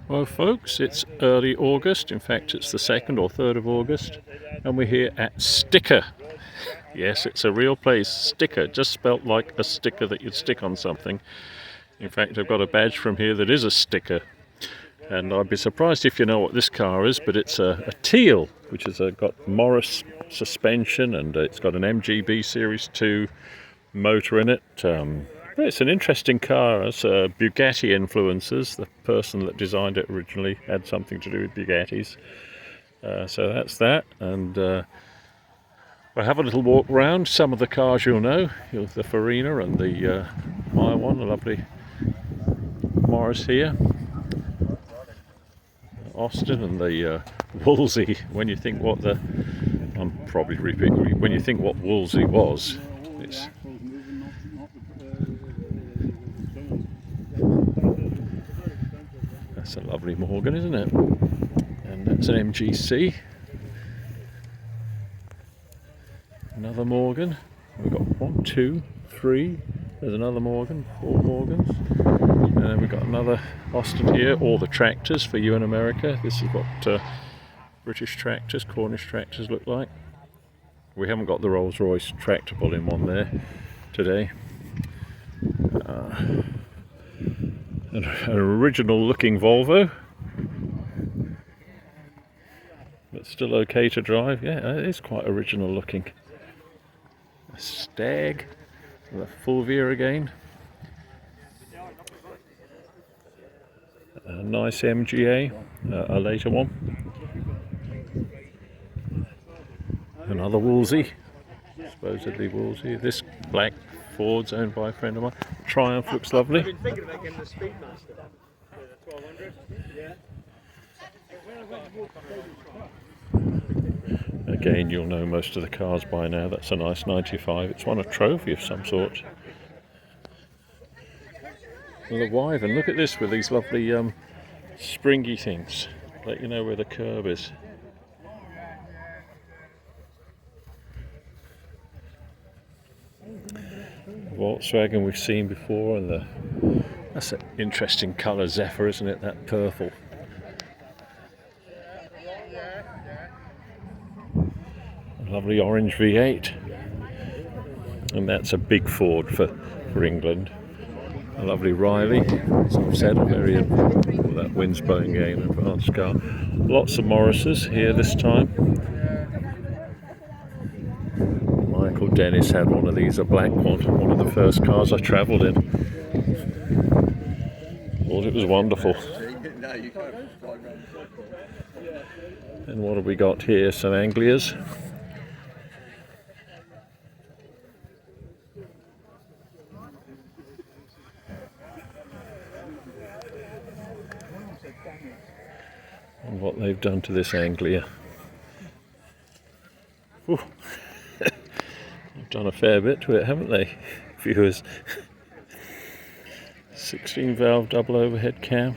Well folks, it's early August, in fact it's the 2nd or 3rd of August, and we're here at Sticker. Yes, it's a real place, Sticker, just spelt like a sticker that you'd stick on something. In fact, I've got a badge from here that is a sticker, and I'd be surprised if you know what this car is, but it's a teal, which has got Morris suspension, and it's got an MGB Series 2 motor in it. It's an interesting car. It's Bugatti influences. The person that designed it originally had something to do with Bugattis. So that's that. And we'll have a little walk round. Some of the cars you'll know. The Farina and the my one, a lovely Morris here. Austin and the Wolsey. When you think what the... I'm probably repeating. When you think what Wolsey was, it's... That's a lovely Morgan, isn't it? And that's an MGC. Another Morgan. We've got 1, 2, 3. There's another Morgan. 4 Morgans. And then we've got another Austin here. All the tractors for you in America. This is what British tractors, Cornish tractors look like. We haven't got the Rolls-Royce tractable in one there today. An original looking Volvo, but still okay to drive. Yeah, it is quite original looking. A Stag with a Fulvia again. A nice MGA, a later one. Another Wolsey, supposedly Wolsey. This black Ford's owned by a friend of mine. Triumph looks lovely. I've been thinking about getting the Speedmaster. The 1200. Yeah. Again, you'll know most of the cars by now. That's a nice 95. It's won a trophy of some sort. And the Wyvern, look at this with these lovely springy things. Let you know where the curb is. Volkswagen we've seen before, and that's an interesting colour, Zephyr, isn't it? That purple. A lovely orange V8, and that's a big Ford for England. A lovely Riley, as I've said, a very that wins Boeing game, advanced car. Lots of Morrises here this time. Michael Dennis had one of these, a black one of the first cars I travelled in. Thought it was wonderful. And what have we got here? Some Anglias. And what they've done to this Anglia. Ooh. They've done a fair bit to it, haven't they, viewers? 16 valve double overhead cam.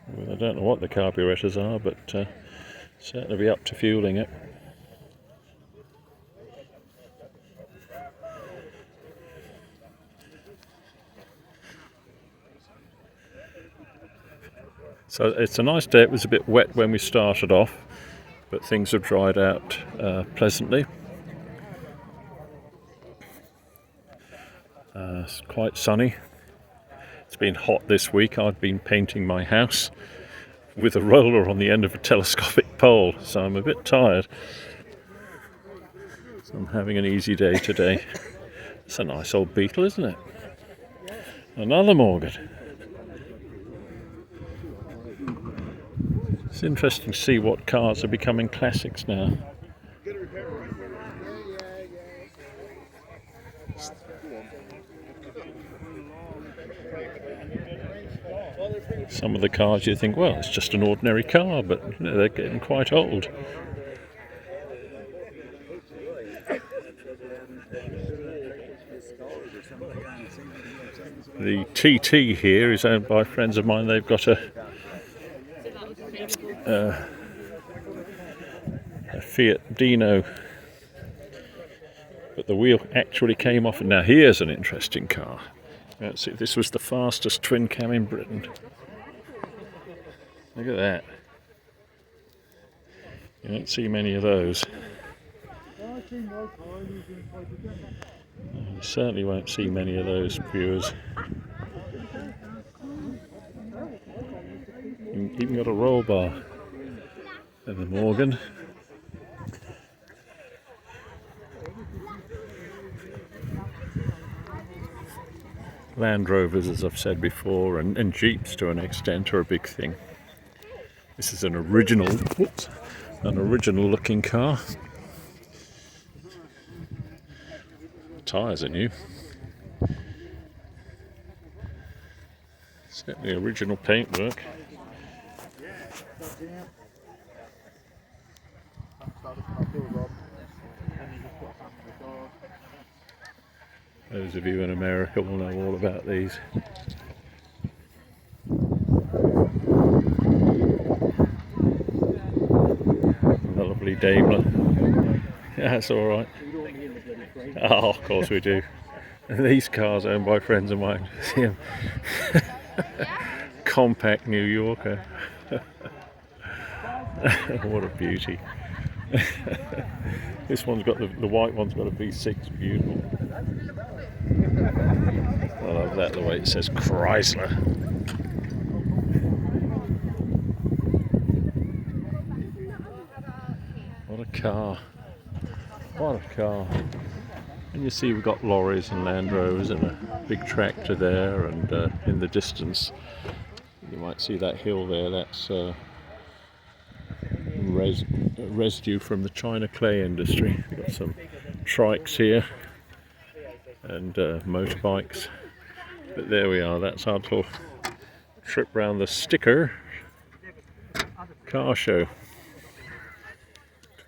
Well, I don't know what the carburetors are, but certainly be up to fueling it. So it's a nice day. It was a bit wet when we started off, but things have dried out pleasantly. It's quite sunny. It's been hot this week. I've been painting my house with a roller on the end of a telescopic pole, so I'm a bit tired. So I'm having an easy day today. It's a nice old Beetle, isn't it? Another Morgan. It's interesting to see what cars are becoming classics now. Some of the cars you think, well, it's just an ordinary car, but you know, they're getting quite old. The TT here is owned by friends of mine. They've got a Fiat Dino, but the wheel actually came off. Now here's an interesting car. Let's see, this was the fastest twin cam in Britain. Look at that. You don't see many of those. You certainly won't see many of those, viewers. Even got a roll bar at the Morgan. Land Rovers, as I've said before, and Jeeps to an extent are a big thing. This is an original looking car. Tyres are new. Certainly original paintwork. Those of you in America will know all about these. A lovely Daimler. Yeah, that's all right. Oh, of course we do. These cars owned by friends of mine. See 'em. Compact New Yorker. What a beauty. This one's got the white one's got a V6, beautiful. I love that, the way it says Chrysler. What a car. What a car. And you see we've got lorries and Land Rovers and a big tractor there, and in the distance you might see that hill there. That's residue from the China clay industry. We've got some trikes here and motorbikes. But there we are, that's our little trip round the Sticker car show.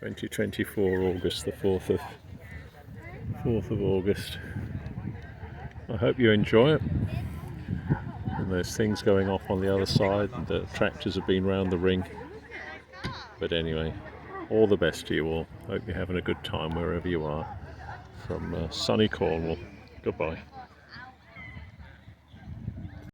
2024, August the 4th of August. I hope you enjoy it. And there's things going off on the other side. The tractors have been round the ring. But anyway, all the best to you all. Hope you're having a good time wherever you are. From sunny Cornwall. Goodbye.